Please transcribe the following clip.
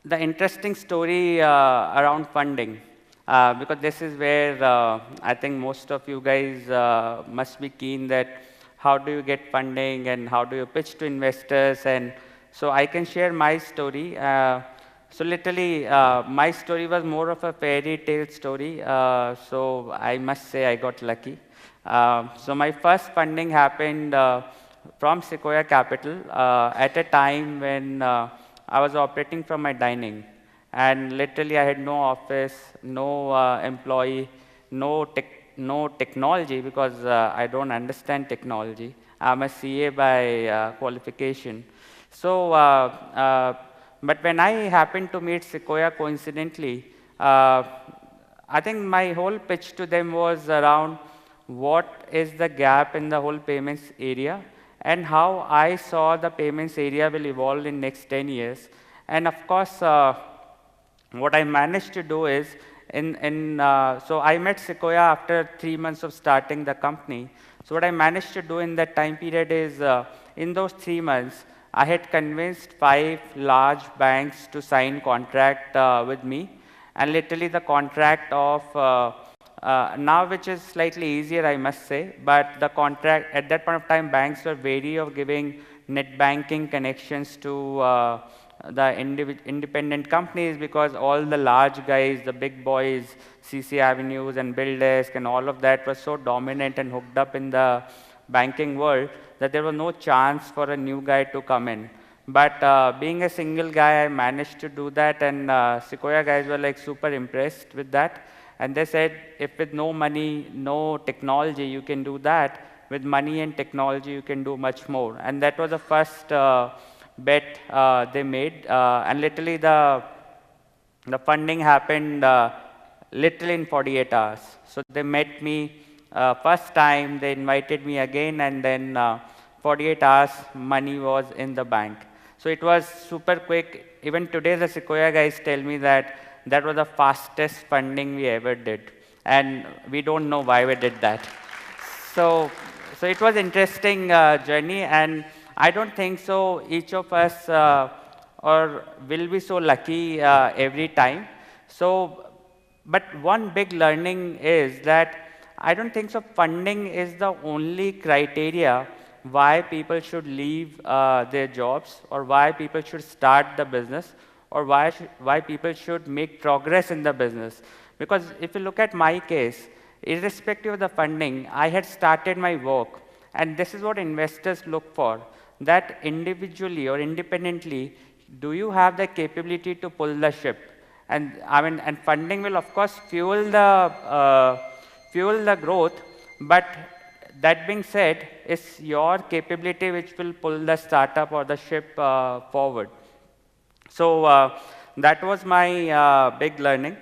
the interesting story around funding, because this is where I think most of you guys must be keen that how do you get funding and how do you pitch to investors. And so I can share my story. So literally, my story was more of a fairy tale story. So I must say I got lucky. So my first funding happened from Sequoia Capital at a time when I was operating from my dining. And literally, I had no office, no employee, no technology because I don't understand technology. I'm a CA by qualification. So, but when I happened to meet Sequoia coincidentally, I think my whole pitch to them was around what is the gap in the whole payments area and how I saw the payments area will evolve in next 10 years. And of course, what I managed to do is, so I met Sequoia after 3 months of starting the company. So what I managed to do in that time period is, in those 3 months, I had convinced 5 large banks to sign contract with me, and literally the contract of now, which is slightly easier, I must say, but the contract at that point of time, banks were wary of giving net banking connections to the independent companies because all the large guys, the big boys, CC Avenues and BillDesk and all of that was so dominant and hooked up in the banking world that there was no chance for a new guy to come in. But being a single guy, I managed to do that, and Sequoia guys were like super impressed with that. And they said, if with no money, no technology, you can do that, with money and technology, you can do much more. And that was the first bet they made. And literally, the funding happened literally in 48 hours. So they met me first time, they invited me again, and then 48 hours, money was in the bank. So it was super quick. Even today, the Sequoia guys tell me that that was the fastest funding we ever did. And we don't know why we did that. So, so it was interesting journey, and I don't think so each of us or will be so lucky every time. So, but one big learning is that I don't think so funding is the only criteria why people should leave their jobs or why people should start the business or why people should make progress in the business. Because if you look at my case, irrespective of the funding, I had started my work. And this is what investors look for, that individually or independently, do you have the capability to pull the ship? And I mean, and funding will of course fuel the growth, but that being said, it's your capability which will pull the startup or the ship forward. So that was my big learning.